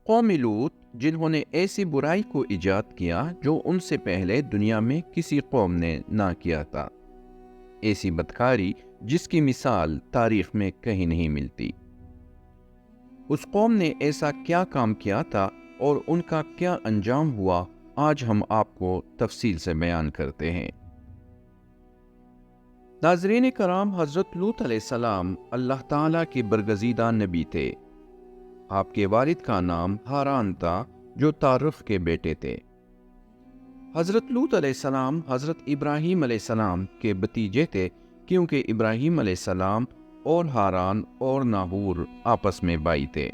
قوم لوط جنہوں نے ایسی برائی کو ایجاد کیا جو ان سے پہلے دنیا میں کسی قوم نے نہ کیا تھا، ایسی بدکاری جس کی مثال تاریخ میں کہیں نہیں ملتی۔ اس قوم نے ایسا کیا کام کیا تھا اور ان کا کیا انجام ہوا، آج ہم آپ کو تفصیل سے بیان کرتے ہیں۔ ناظرین کرام، حضرت لوط علیہ السلام اللہ تعالیٰ کے برگزیدہ نبی تھے۔ آپ کے والد کا نام ہاران تھا جو تارخ کے بیٹے تھے۔ حضرت لوط علیہ السلام حضرت ابراہیم علیہ السلام کے بھتیجے تھے، کیونکہ ابراہیم علیہ السلام اور ہاران اور ناہور آپس میں بھائی تھے۔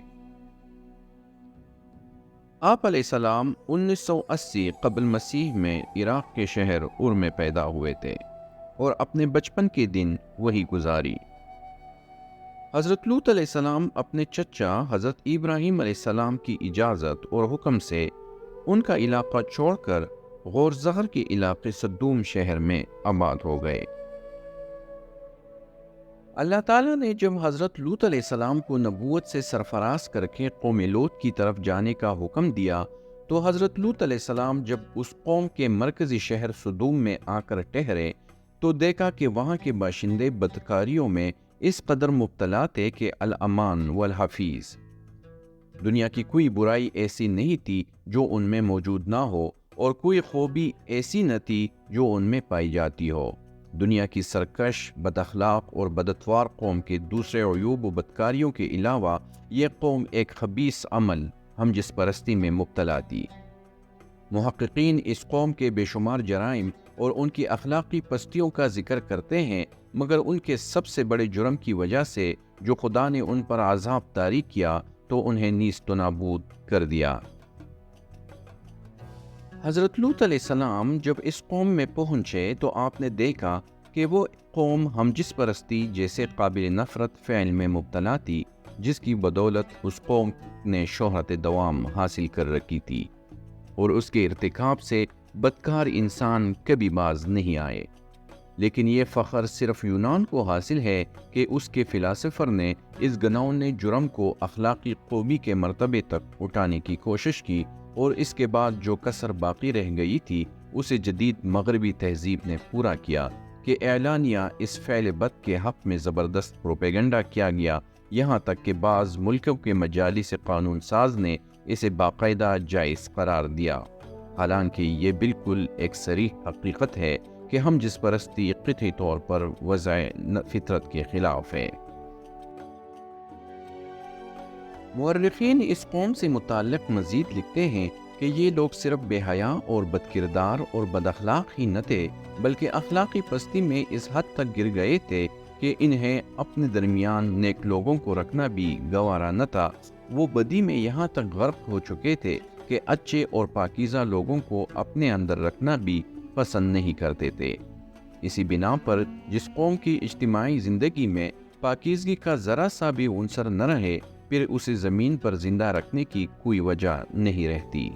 آپ علیہ السلام 1980 قبل مسیح میں عراق کے شہر ار میں پیدا ہوئے تھے اور اپنے بچپن کے دن وہی گزاری۔ حضرت لوط علیہ السلام اپنے چچا حضرت ابراہیم علیہ السلام کی اجازت اور حکم سے ان کا علاقہ چھوڑ کر غور زہر کے علاقے سدوم شہر میں آباد ہو گئے۔ اللہ تعالیٰ نے جب حضرت لوط علیہ السلام کو نبوت سے سرفراز کر کے قوم لوط کی طرف جانے کا حکم دیا تو حضرت لوط علیہ السلام جب اس قوم کے مرکزی شہر سدوم میں آ کر ٹھہرے تو دیکھا کہ وہاں کے باشندے بدکاریوں میں اس قدر مبتلا تھے کہ الامان والحفیظ، دنیا کی کوئی برائی ایسی نہیں تھی جو ان میں موجود نہ ہو اور کوئی خوبی ایسی نہ تھی جو ان میں پائی جاتی ہو۔ دنیا کی سرکش، بد اخلاق اور بداتوار قوم کے دوسرے عیوب و بدکاریوں کے علاوہ یہ قوم ایک خبیث عمل ہم جس پرستی میں مبتلا تھی۔ محققین اس قوم کے بے شمار جرائم اور ان کی اخلاقی پستیوں کا ذکر کرتے ہیں، مگر ان کے سب سے بڑے جرم کی وجہ سے جو خدا نے ان پر عذاب طاری کیا تو انہیں نیست و نابود کر دیا۔ حضرت لوط علیہ السلام جب اس قوم میں پہنچے تو آپ نے دیکھا کہ وہ قوم ہم جس پرستی جیسے قابل نفرت فعل میں مبتلا تھی، جس کی بدولت اس قوم نے شہرت دوام حاصل کر رکھی تھی اور اس کے ارتکاب سے بدکار انسان کبھی باز نہیں آئے۔ لیکن یہ فخر صرف یونان کو حاصل ہے کہ اس کے فلاسفر نے اس گناؤنے جرم کو اخلاقی خوبی کے مرتبے تک اٹھانے کی کوشش کی اور اس کے بعد جو کسر باقی رہ گئی تھی اسے جدید مغربی تہذیب نے پورا کیا کہ اعلانیہ اس فعل بد کے حق میں زبردست پروپیگنڈا کیا گیا، یہاں تک کہ بعض ملکوں کے مجالس قانون ساز نے اسے باقاعدہ جائز قرار دیا، حالانکہ یہ بالکل ایک صریح حقیقت ہے کہ ہم جس پرستی قطعی طور پر وضع فطرت کے خلاف ہے۔ مورخین اس قوم سے متعلق مزید لکھتے ہیں کہ یہ لوگ صرف بے حیا اور بد کردار اور بد اخلاق ہی نہ تھے، بلکہ اخلاقی پستی میں اس حد تک گر گئے تھے کہ انہیں اپنے درمیان نیک لوگوں کو رکھنا بھی گوارا نہ تھا۔ وہ بدی میں یہاں تک غرق ہو چکے تھے کہ اچھے اور پاکیزہ لوگوں کو اپنے اندر رکھنا بھی پسند نہیں کرتے تھے۔ اسی بنا پر جس قوم کی اجتماعی زندگی میں پاکیزگی کا ذرا سا بھی عنصر نہ رہے، پھر اسے زمین پر زندہ رکھنے کی کوئی وجہ نہیں رہتی۔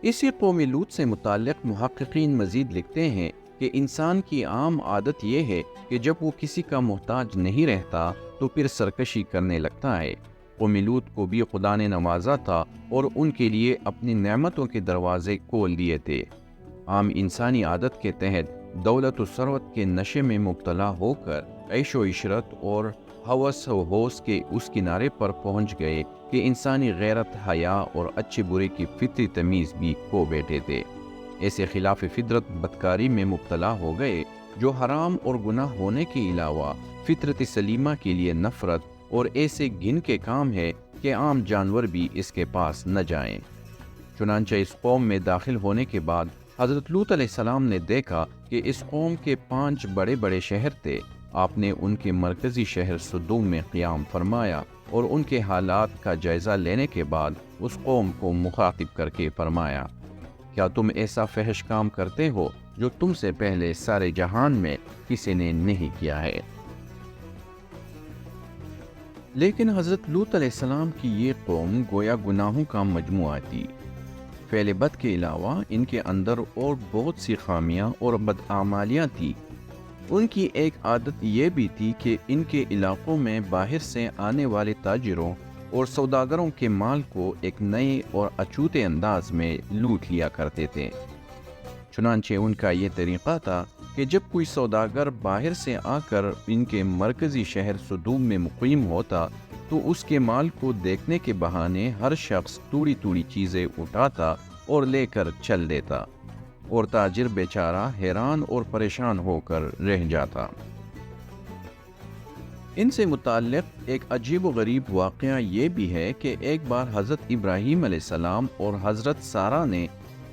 اسی قوم لوط سے متعلق محققین مزید لکھتے ہیں کہ انسان کی عام عادت یہ ہے کہ جب وہ کسی کا محتاج نہیں رہتا تو پھر سرکشی کرنے لگتا ہے۔ قوم لوط کو بھی خدا نے نوازا تھا اور ان کے لیے اپنی نعمتوں کے دروازے کھول دیے تھے۔ عام انسانی عادت کے تحت دولت و ثروت کے نشے میں مبتلا ہو کر عیش و عشرت اور ہوس و ہوس کے اس کنارے پر پہنچ گئے کہ انسانی غیرت، حیا اور اچھے برے کی فطری تمیز بھی کھو بیٹھے تھے۔ ایسے خلاف فطرت بدکاری میں مبتلا ہو گئے جو حرام اور گناہ ہونے کے علاوہ فطرت سلیمہ کے لیے نفرت اور ایسے گن کے کام ہے کہ عام جانور بھی اس کے پاس نہ جائیں۔ چنانچہ اس قوم میں داخل ہونے کے بعد حضرت لوط علیہ السلام نے دیکھا کہ اس قوم کے 5 بڑے بڑے شہر تھے۔ آپ نے ان کے مرکزی شہر سدوم میں قیام فرمایا اور ان کے حالات کا جائزہ لینے کے بعد اس قوم کو مخاطب کر کے فرمایا، کیا تم ایسا فحش کام کرتے ہو جو تم سے پہلے سارے جہان میں کسی نے نہیں کیا ہے؟ لیکن حضرت لوط علیہ السلام کی یہ قوم گویا گناہوں کا مجموعہ تھی۔ فعل بد کے علاوہ ان کے اندر اور بہت سی خامیاں اور بدعمالیاں تھیں۔ ان کی ایک عادت یہ بھی تھی کہ ان کے علاقوں میں باہر سے آنے والے تاجروں اور سوداگروں کے مال کو ایک نئے اور اچھوتے انداز میں لوٹ لیا کرتے تھے۔ چنانچہ ان کا یہ طریقہ تھا کہ جب کوئی سوداگر باہر سے آ کر ان کے مرکزی شہر صدوم میں مقیم ہوتا تو اس کے مال کو دیکھنے کے بہانے ہر شخص توڑی توڑی چیزیں اٹھاتا اور لے کر چل دیتا، اور تاجر بیچارہ حیران اور پریشان ہو کر رہ جاتا۔ ان سے متعلق ایک عجیب و غریب واقعہ یہ بھی ہے کہ ایک بار حضرت ابراہیم علیہ السلام اور حضرت سارہ نے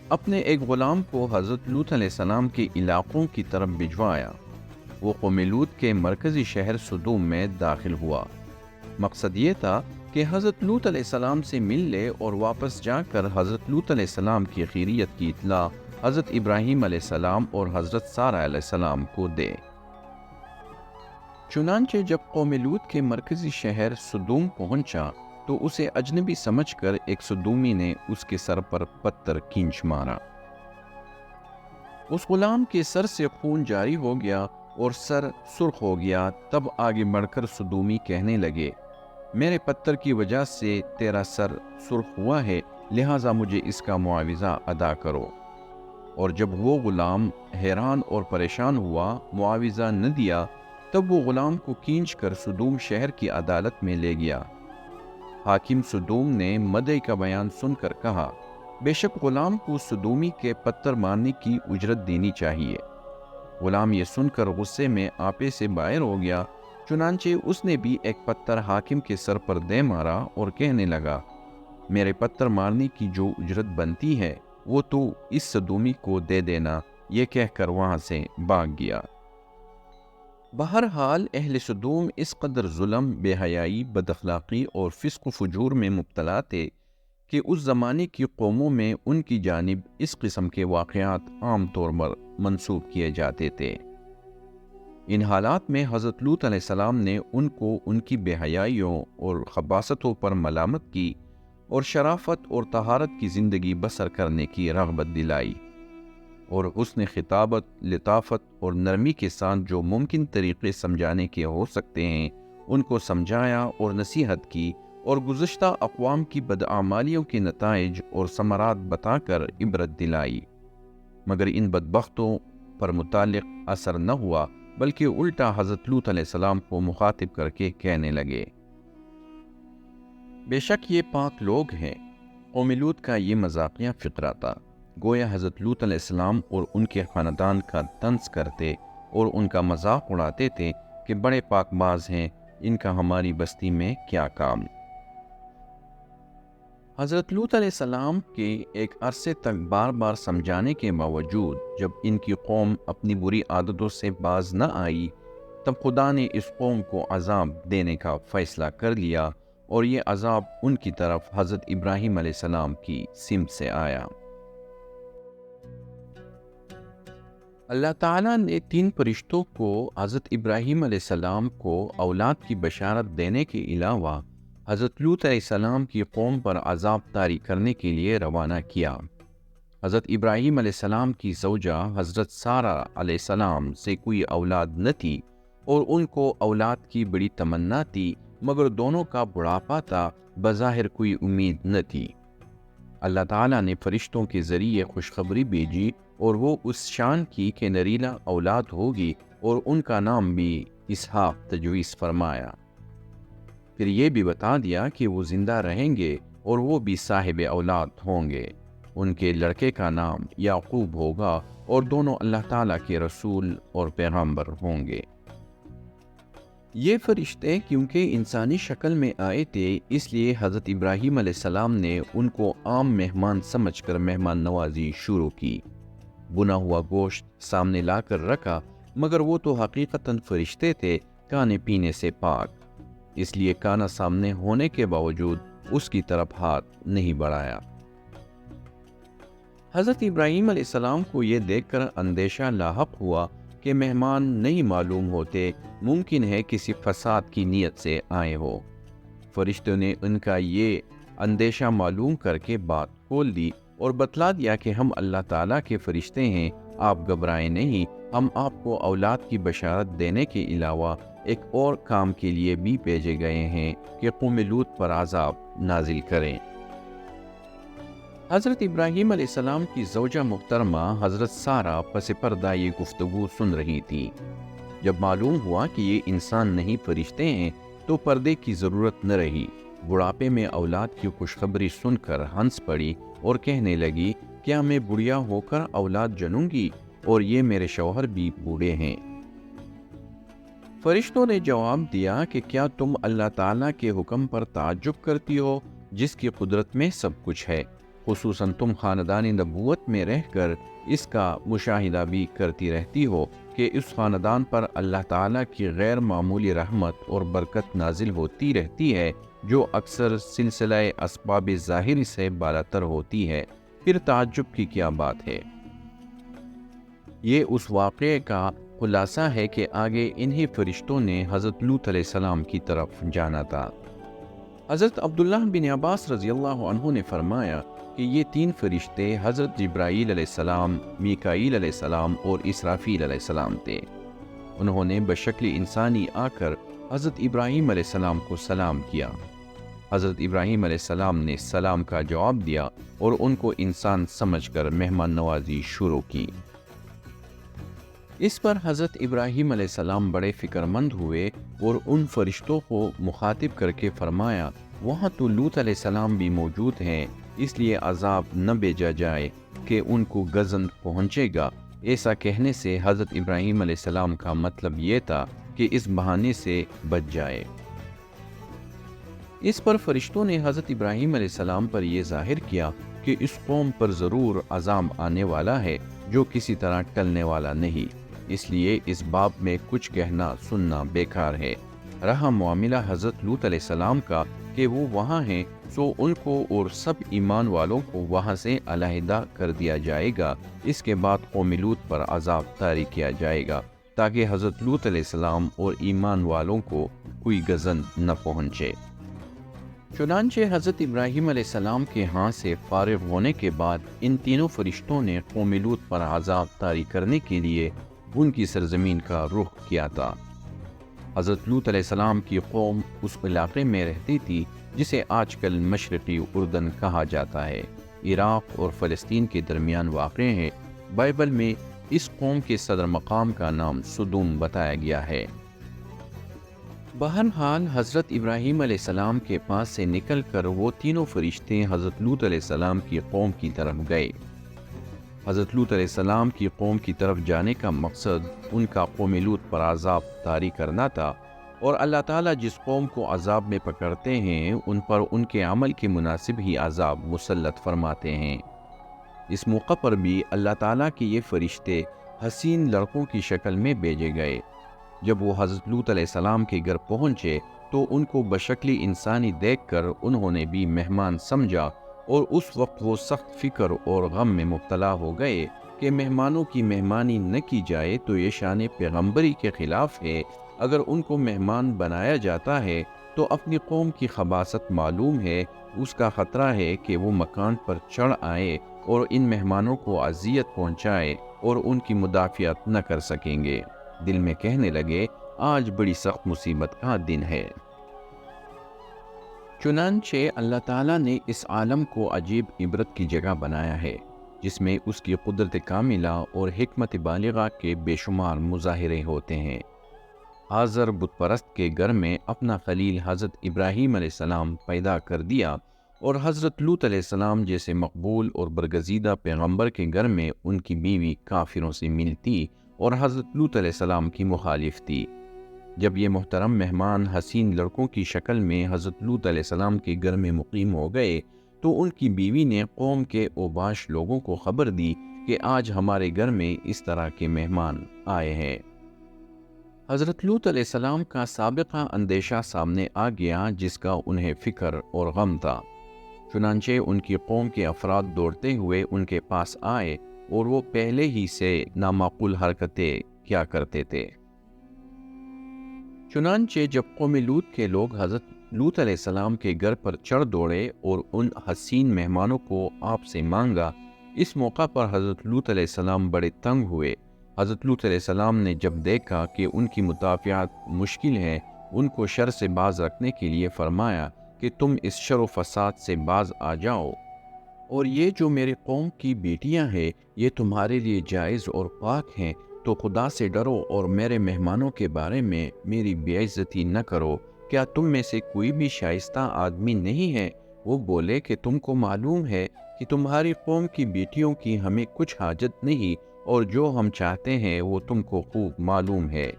اپنے ایک غلام کو حضرت لوط علیہ السلام کے علاقوں کی طرف بھجوایا۔ وہ قوم لوط کے مرکزی شہر صدوم میں داخل ہوا۔ مقصد یہ تھا کہ حضرت لوط علیہ السلام سے مل لے اور واپس جا کر حضرت لوط علیہ السلام کی خیریت کی اطلاع حضرت ابراہیم علیہ السلام اور حضرت سارہ علیہ السلام کو دے۔ چنانچہ جب قوم لوط کے مرکزی شہر صدوم پہنچا تو اسے اجنبی سمجھ کر ایک صدومی نے اس کے سر پر پتھر کھینچ مارا۔ اس غلام کے سر سے خون جاری ہو گیا اور سر سرخ ہو گیا۔ تب آگے بڑھ کر صدومی کہنے لگے، میرے پتھر کی وجہ سے تیرا سر سرخ ہوا ہے، لہٰذا مجھے اس کا معاوضہ ادا کرو۔ اور جب وہ غلام حیران اور پریشان ہوا، معاوضہ نہ دیا، تب وہ غلام کو کھینچ کر صدوم شہر کی عدالت میں لے گیا۔ حاکم صدوم نے مدعی کا بیان سن کر کہا، بے شک غلام کو صدومی کے پتھر مارنے کی اجرت دینی چاہیے۔ غلام یہ سن کر غصے میں آپے سے باہر ہو گیا، چنانچہ اس نے بھی ایک پتھر حاکم کے سر پر دے مارا اور کہنے لگا، میرے پتھر مارنے کی جو اجرت بنتی ہے وہ تو اس صدومی کو دے دینا۔ یہ کہہ کر وہاں سے بھاگ گیا۔ بہرحال اہل صدوم اس قدر ظلم، بے حیائی، بد اخلاقی اور فسق و فجور میں مبتلا تھے کہ اس زمانے کی قوموں میں ان کی جانب اس قسم کے واقعات عام طور پر منسوب کیے جاتے تھے۔ ان حالات میں حضرت لوط علیہ السلام نے ان کو ان کی بے حیائیوں اور خباثتوں پر ملامت کی اور شرافت اور طہارت کی زندگی بسر کرنے کی رغبت دلائی، اور حسن خطابت، لطافت اور نرمی کے ساتھ جو ممکن طریقے سمجھانے کے ہو سکتے ہیں ان کو سمجھایا اور نصیحت کی، اور گزشتہ اقوام کی بدعمالیوں کے نتائج اور ثمرات بتا کر عبرت دلائی، مگر ان بدبختوں پر متعلق اثر نہ ہوا، بلکہ الٹا حضرت لوط علیہ السلام کو مخاطب کر کے کہنے لگے، بے شک یہ پاک لوگ ہیں۔ قوم لوط کا یہ مذاقیہ فقرہ تھا، گویا حضرت لوط علیہ السلام اور ان کے خاندان کا طنز کرتے اور ان کا مذاق اڑاتے تھے کہ بڑے پاک باز ہیں، ان کا ہماری بستی میں کیا کام۔ حضرت لوط علیہ السلام کے ایک عرصے تک بار بار سمجھانے کے باوجود جب ان کی قوم اپنی بری عادتوں سے باز نہ آئی، تب خدا نے اس قوم کو عذاب دینے کا فیصلہ کر لیا، اور یہ عذاب ان کی طرف حضرت ابراہیم علیہ السلام کی سمت سے آیا۔ اللہ تعالیٰ نے 3 فرشتوں کو حضرت ابراہیم علیہ السلام کو اولاد کی بشارت دینے کے علاوہ حضرت لوط علیہ السلام کی قوم پر عذاب طاری کرنے کے لیے روانہ کیا۔ حضرت ابراہیم علیہ السلام کی زوجہ حضرت سارہ علیہ السلام سے کوئی اولاد نہ تھی، اور ان کو اولاد کی بڑی تمنا تھی، مگر دونوں کا بڑھاپا تھا، بظاہر کوئی امید نہ تھی۔ اللہ تعالیٰ نے فرشتوں کے ذریعے خوشخبری بھیجی، اور وہ اس شان کی کہ نریلا اولاد ہوگی، اور ان کا نام بھی اسحاق تجویز فرمایا۔ پھر یہ بھی بتا دیا کہ وہ زندہ رہیں گے اور وہ بھی صاحب اولاد ہوں گے۔ ان کے لڑکے کا نام یعقوب ہوگا، اور دونوں اللہ تعالیٰ کے رسول اور پیغمبر ہوں گے۔ یہ فرشتے کیونکہ انسانی شکل میں آئے تھے، اس لیے حضرت ابراہیم علیہ السلام نے ان کو عام مہمان سمجھ کر مہمان نوازی شروع کی۔ بنا ہوا گوشت سامنے لا کر رکھا، مگر وہ تو حقیقتاً فرشتے تھے، کھانے پینے سے پاک، اس لیے کھانا سامنے ہونے کے باوجود اس کی طرف ہاتھ نہیں بڑھایا۔ حضرت ابراہیم علیہ السلام کو یہ دیکھ کر اندیشہ لاحق ہوا کہ مہمان نہیں معلوم ہوتے، ممکن ہے کسی فساد کی نیت سے آئے ہو۔ فرشتوں نے ان کا یہ اندیشہ معلوم کر کے بات کھول دی اور بتلا دیا کہ ہم اللہ تعالیٰ کے فرشتے ہیں، آپ گھبرائیں نہیں، ہم آپ کو اولاد کی بشارت دینے کے علاوہ ایک اور کام کے لیے بھی بھیجے گئے ہیں کہ قوم لوط پر عذاب نازل کریں۔ حضرت ابراہیم علیہ السلام کی زوجہ محترمہ حضرت سارہ پس پردہ یہ گفتگو سن رہی تھی۔ جب معلوم ہوا کہ یہ انسان نہیں فرشتے ہیں تو پردے کی ضرورت نہ رہی۔ بڑھاپے میں اولاد کی خوشخبری سن کر ہنس پڑی اور کہنے لگی، کیا میں بڑھیا ہو کر اولاد جنوں گی؟ اور یہ میرے شوہر بھی بوڑھے ہیں۔ فرشتوں نے جواب دیا کہ کیا تم اللہ تعالیٰ کے حکم پر تعجب کرتی ہو جس کی قدرت میں سب کچھ ہے؟ خصوصاً تم خاندان نبوت میں رہ کر اس کا مشاہدہ بھی کرتی رہتی ہو کہ اس خاندان پر اللہ تعالیٰ کی غیر معمولی رحمت اور برکت نازل ہوتی رہتی ہے جو اکثر سلسلہ اسباب ظاہری سے بالاتر ہوتی ہے۔ پھر تعجب کی کیا بات ہے؟ یہ اس واقعے کا خلاصہ ہے کہ آگے انہی فرشتوں نے حضرت لوط علیہ السلام کی طرف جانا تھا۔ حضرت عبداللہ بن عباس رضی اللہ عنہ نے فرمایا کہ یہ تین فرشتے حضرت جبرائیل علیہ السلام، میکائیل علیہ السلام اور اسرافیل علیہ السلام تھے۔ انہوں نے بشکل انسانی آ کر حضرت ابراہیم علیہ السلام کو سلام کیا۔ حضرت ابراہیم علیہ السلام نے سلام کا جواب دیا اور ان کو انسان سمجھ کر مہمان نوازی شروع کی۔ اس پر حضرت ابراہیم علیہ السلام بڑے فکر مند ہوئے اور ان فرشتوں کو مخاطب کر کے فرمایا، وہاں تو لوط علیہ السلام بھی موجود ہیں، اس لیے عذاب نہ بھیجا جائے کہ ان کو غضب پہنچے گا۔ ایسا کہنے سے حضرت ابراہیم علیہ السلام کا مطلب یہ تھا کہ اس بہانے سے بچ جائے۔ اس پر فرشتوں نے حضرت ابراہیم علیہ السلام پر یہ ظاہر کیا کہ اس قوم پر ضرور عذاب آنے والا ہے جو کسی طرح ٹلنے والا نہیں، اس لیے اس باب میں کچھ کہنا سننا بیکار ہے۔ رہا معاملہ حضرت لوط علیہ السلام کا کہ وہ وہاں ہیں، سو ان کو اور سب ایمان والوں کو وہاں سے علیحدہ کر دیا جائے گا۔ اس کے بعد قوم لوط پر عذاب طاری کیا جائے گا تاکہ حضرت لوط علیہ السلام اور ایمان والوں کو کوئی غضب نہ پہنچے۔ چنانچہ حضرت ابراہیم علیہ السلام کے ہاں سے فارغ ہونے کے بعد ان تینوں فرشتوں نے قوم لوط پر عذاب طاری کرنے کے لیے ان کی سرزمین کا رخ کیا تھا۔ حضرت لوط علیہ السلام کی قوم اس علاقے میں رہتی تھی جسے آج کل مشرقی اردن کہا جاتا ہے، عراق اور فلسطین کے درمیان واقع ہے۔ بائبل میں اس قوم کے صدر مقام کا نام سدوم بتایا گیا ہے۔ بہرحال حضرت ابراہیم علیہ السلام کے پاس سے نکل کر وہ تینوں فرشتے حضرت لوط علیہ السلام کی قوم کی طرف گئے۔ حضرت لوط علیہ السلام کی قوم کی طرف جانے کا مقصد ان کا قوم لوط پر عذاب طاری کرنا تھا، اور اللہ تعالیٰ جس قوم کو عذاب میں پکڑتے ہیں ان پر ان کے عمل کے مناسب ہی عذاب مسلط فرماتے ہیں۔ اس موقع پر بھی اللہ تعالیٰ کے یہ فرشتے حسین لڑکوں کی شکل میں بھیجے گئے۔ جب وہ حضرت لوط علیہ السلام کے گھر پہنچے تو ان کو بشکل انسانی دیکھ کر انہوں نے بھی مہمان سمجھا، اور اس وقت وہ سخت فکر اور غم میں مبتلا ہو گئے کہ مہمانوں کی مہمانی نہ کی جائے تو یہ شان پیغمبری کے خلاف ہے۔ اگر ان کو مہمان بنایا جاتا ہے تو اپنی قوم کی خباثت معلوم ہے، اس کا خطرہ ہے کہ وہ مکان پر چڑھ آئے اور ان مہمانوں کو اذیت پہنچائے اور ان کی مدافعت نہ کر سکیں گے۔ دل میں کہنے لگے، آج بڑی سخت مصیبت کا دن ہے۔ چنانچہ اللہ تعالیٰ نے اس عالم کو عجیب عبرت کی جگہ بنایا ہے جس میں اس کی قدرت کاملہ اور حکمت بالغہ کے بے شمار مظاہرے ہوتے ہیں۔ آزر بت پرست کے گھر میں اپنا خلیل حضرت ابراہیم علیہ السلام پیدا کر دیا، اور حضرت لوط علیہ السلام جیسے مقبول اور برگزیدہ پیغمبر کے گھر میں ان کی بیوی کافروں سے ملتی اور حضرت لوط علیہ السلام کی مخالف تھی۔ جب یہ محترم مہمان حسین لڑکوں کی شکل میں حضرت لوط علیہ السلام کے گھر میں مقیم ہو گئے تو ان کی بیوی نے قوم کے اوباش لوگوں کو خبر دی کہ آج ہمارے گھر میں اس طرح کے مہمان آئے ہیں۔ حضرت لوط علیہ السلام کا سابقہ اندیشہ سامنے آ گیا جس کا انہیں فکر اور غم تھا۔ چنانچہ ان کی قوم کے افراد دوڑتے ہوئے ان کے پاس آئے اور وہ پہلے ہی سے نامعقول حرکتیں کیا کرتے تھے۔ چنانچہ جب قوم لوط کے لوگ حضرت لوط علیہ السلام کے گھر پر چڑھ دوڑے اور ان حسین مہمانوں کو آپ سے مانگا، اس موقع پر حضرت لوط علیہ السلام بڑے تنگ ہوئے۔ حضرت لوط علیہ السلام نے جب دیکھا کہ ان کی مدافعت مشکل ہے، ان کو شر سے باز رکھنے کے لیے فرمایا کہ تم اس شر و فساد سے باز آ جاؤ، اور یہ جو میرے قوم کی بیٹیاں ہیں یہ تمہارے لیے جائز اور پاک ہیں، تو خدا سے ڈرو اور میرے مہمانوں کے بارے میں میری بے عزتی نہ کرو۔ کیا تم میں سے کوئی بھی شائستہ آدمی نہیں ہے؟ وہ بولے کہ تم کو معلوم ہے کہ تمہاری قوم کی بیٹیوں کی ہمیں کچھ حاجت نہیں، اور جو ہم چاہتے ہیں وہ تم کو خوب معلوم ہے۔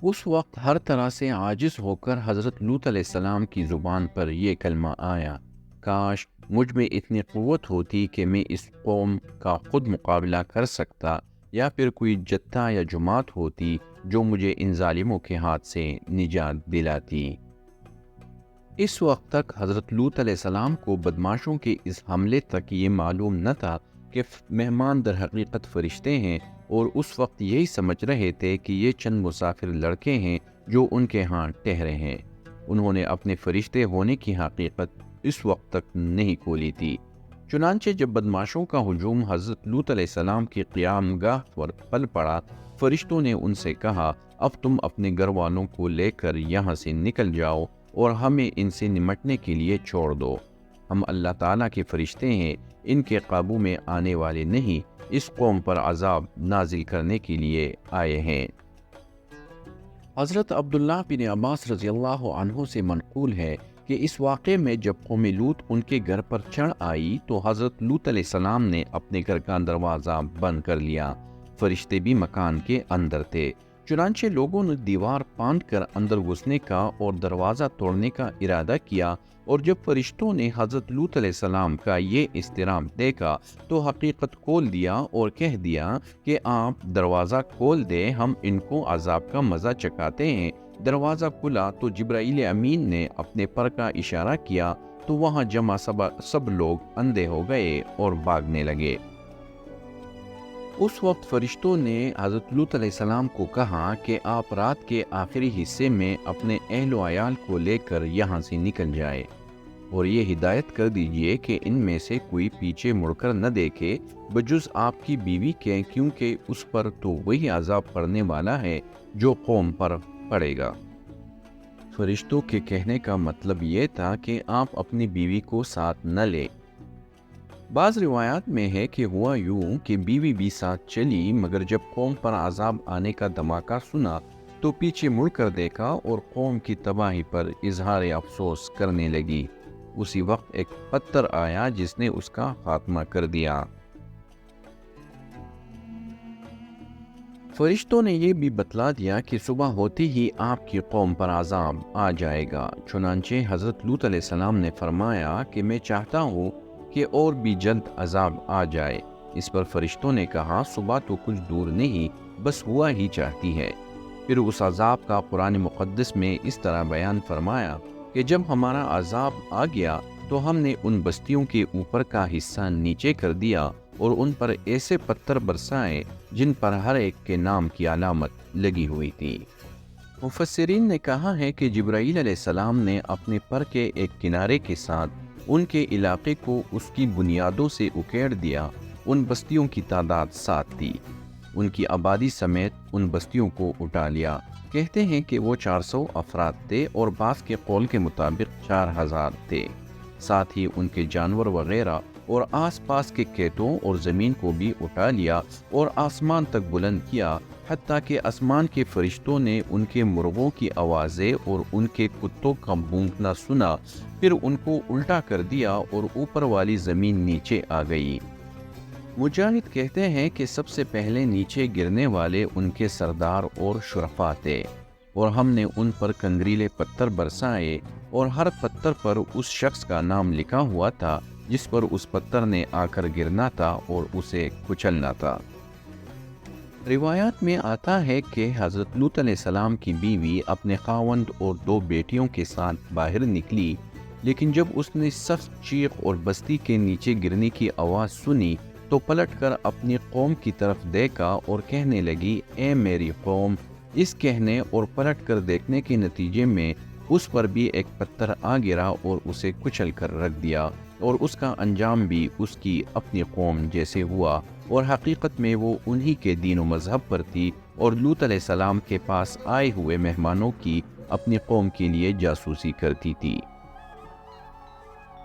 اس وقت ہر طرح سے عاجز ہو کر حضرت لوط علیہ السلام کی زبان پر یہ کلمہ آیا، کاش مجھ میں اتنی قوت ہوتی کہ میں اس قوم کا خود مقابلہ کر سکتا، یا پھر کوئی جتھا یا جماعت ہوتی جو مجھے ان ظالموں کے ہاتھ سے نجات دلاتی۔ اس وقت تک حضرت لوط علیہ السلام کو بدماشوں کے اس حملے تک یہ معلوم نہ تھا کہ مہمان در حقیقت فرشتے ہیں، اور اس وقت یہی سمجھ رہے تھے کہ یہ چند مسافر لڑکے ہیں جو ان کے ہاں ٹھہرے ہیں۔ انہوں نے اپنے فرشتے ہونے کی حقیقت اس وقت تک نہیں کھولی تھی۔ چنانچہ جب بدماشوں کا ہجوم حضرت لوط علیہ السلام کی قیام گاہ پر پل پڑا، فرشتوں نے ان سے کہا، اب تم اپنے گھر والوں کو لے کر یہاں سے نکل جاؤ اور ہمیں ان سے نمٹنے کے لیے چھوڑ دو۔ ہم اللہ تعالیٰ کے فرشتے ہیں، ان کے قابو میں آنے والے نہیں، اس قوم پر عذاب نازل کرنے کے لیے آئے ہیں۔ حضرت عبداللہ بن عباس رضی اللہ عنہ سے منقول ہے کہ اس واقعے میں جب قوم لوط ان کے گھر پر چڑھ آئی تو حضرت لوط علیہ السلام نے اپنے گھر کا دروازہ بند کر لیا۔ فرشتے بھی مکان کے اندر تھے۔ چنانچہ لوگوں نے دیوار پاند کر اندر گھسنے کا اور دروازہ توڑنے کا ارادہ کیا، اور جب فرشتوں نے حضرت لوط علیہ السلام کا یہ اضطراب دیکھا تو حقیقت کھول دیا اور کہہ دیا کہ آپ دروازہ کھول دیں، ہم ان کو عذاب کا مزہ چکھاتے ہیں۔ دروازہ کھلا تو جبرائیل امین نے اپنے پر کا اشارہ کیا تو وہاں جمع سب لوگ اندھے ہو گئے اور بھاگنے لگے۔ اس وقت فرشتوں نے حضرت لوط علیہ السلام کو کہا کہ آپ رات کے آخری حصے میں اپنے اہل و عیال کو لے کر یہاں سے نکل جائے، اور یہ ہدایت کر دیجئے کہ ان میں سے کوئی پیچھے مڑ کر نہ دیکھے بجز آپ کی بیوی کے، کیونکہ اس پر تو وہی عذاب پڑنے والا ہے جو قوم پر پڑے گا۔ فرشتوں کے کہنے کا مطلب یہ تھا کہ آپ اپنی بیوی کو ساتھ نہ لیں۔ بعض روایات میں ہے کہ ہوا یوں کہ بیوی بھی ساتھ چلی، مگر جب قوم پر عذاب آنے کا دھماکہ سنا تو پیچھے مڑ کر دیکھا اور قوم کی تباہی پر اظہار افسوس کرنے لگی۔ اسی وقت ایک پتھر آیا جس نے اس کا خاتمہ کر دیا۔ فرشتوں نے یہ بھی بتلا دیا کہ صبح ہوتے ہی آپ کی قوم پر عذاب آ جائے گا۔ چنانچہ حضرت لوط علیہ السلام نے فرمایا کہ میں چاہتا ہوں کہ اور بھی جلد عذاب آ جائے۔ اس پر فرشتوں نے کہا، صبح تو کچھ دور نہیں، بس ہوا ہی چاہتی ہے۔ پھر اس عذاب کا قرآن مقدس میں اس طرح بیان فرمایا کہ جب ہمارا عذاب آ گیا تو ہم نے ان بستیوں کے اوپر کا حصہ نیچے کر دیا اور ان پر ایسے پتھر برسائے جن پر ہر ایک کے نام کی علامت لگی ہوئی تھی۔ مفسرین نے کہا ہے کہ جبرائیل علیہ السلام نے اپنے پر کے ایک کنارے کے ساتھ ان کے علاقے کو اس کی بنیادوں سے اکھیڑ دیا۔ ان بستیوں کی تعداد 7 تھی۔ ان کی آبادی سمیت ان بستیوں کو اٹھا لیا۔ کہتے ہیں کہ وہ 400 افراد تھے اور بعض کے قول کے مطابق 4000 تھے۔ ساتھ ہی ان کے جانور وغیرہ اور آس پاس کے کھیتوں اور زمین کو بھی اٹھا لیا اور آسمان تک بلند کیا، حتیٰ کہ آسمان کے فرشتوں نے ان کے مرغوں کی آوازیں اور ان کے کتوں کا بھونکنا سنا، پھر ان کو الٹا کر دیا اور اوپر والی زمین نیچے آ گئی۔ مجاہد کہتے ہیں کہ سب سے پہلے نیچے گرنے والے ان کے سردار اور شرفاء تھے، اور ہم نے ان پر کنگریلے پتھر برسائے، اور ہر پتھر پر اس شخص کا نام لکھا ہوا تھا جس پر اس پتھر نے آ کر گرنا تھا اور اسے کچلنا تھا۔ روایات میں آتا ہے کہ حضرت لوط علیہ السلام کی بیوی اپنے خاوند اور 2 بیٹیوں کے ساتھ باہر نکلی، لیکن جب اس نے سخت چیخ اور بستی کے نیچے گرنے کی آواز سنی تو پلٹ کر اپنی قوم کی طرف دیکھا اور کہنے لگی، اے میری قوم۔ اس کہنے اور پلٹ کر دیکھنے کے نتیجے میں اس پر بھی ایک پتھر آ گرا اور اسے کچل کر رکھ دیا، اور اس کا انجام بھی اس کی اپنی قوم جیسے ہوا، اور حقیقت میں وہ انہی کے دین و مذہب پر تھی، اور لوط علیہ السلام کے پاس آئے ہوئے مہمانوں کی اپنی قوم کے لیے جاسوسی کرتی تھی۔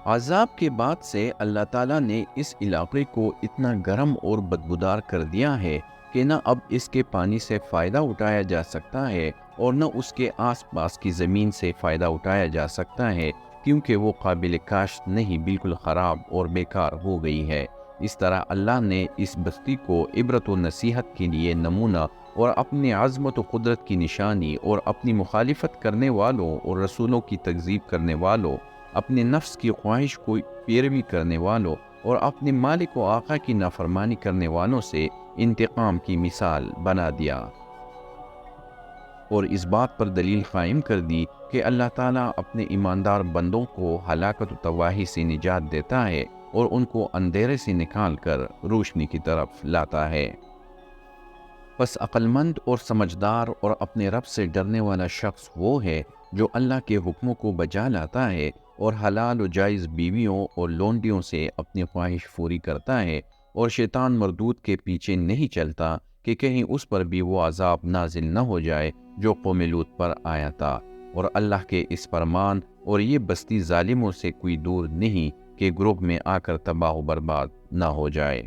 عذاب کے بعد سے اللہ تعالیٰ نے اس علاقے کو اتنا گرم اور بدبودار کر دیا ہے کہ نہ اب اس کے پانی سے فائدہ اٹھایا جا سکتا ہے اور نہ اس کے آس پاس کی زمین سے فائدہ اٹھایا جا سکتا ہے، کیونکہ وہ قابل کاشت نہیں، بالکل خراب اور بیکار ہو گئی ہے۔ اس طرح اللہ نے اس بستی کو عبرت و نصیحت کے لیے نمونہ اور اپنی عظمت و قدرت کی نشانی، اور اپنی مخالفت کرنے والوں اور رسولوں کی تکذیب کرنے والوں، اپنے نفس کی خواہش کو پیروی کرنے والوں اور اپنے مالک و آقا کی نافرمانی کرنے والوں سے انتقام کی مثال بنا دیا، اور اس بات پر دلیل قائم کر دی کہ اللہ تعالیٰ اپنے ایماندار بندوں کو ہلاکت و تباہی سے نجات دیتا ہے اور ان کو اندھیرے سے نکال کر روشنی کی طرف لاتا ہے۔ پس عقلمند اور سمجھدار اور اپنے رب سے ڈرنے والا شخص وہ ہے جو اللہ کے حکموں کو بجا لاتا ہے اور حلال و جائز بیویوں اور لونڈیوں سے اپنی خواہش پوری کرتا ہے، اور شیطان مردود کے پیچھے نہیں چلتا کہ کہیں اس پر بھی وہ عذاب نازل نہ ہو جائے جو قوم لوط پر آیا تھا، اور اللہ کے اس فرمان اور یہ بستی ظالموں سے کوئی دور نہیں کہ گروہ میں آ کر تباہ و برباد نہ ہو جائے۔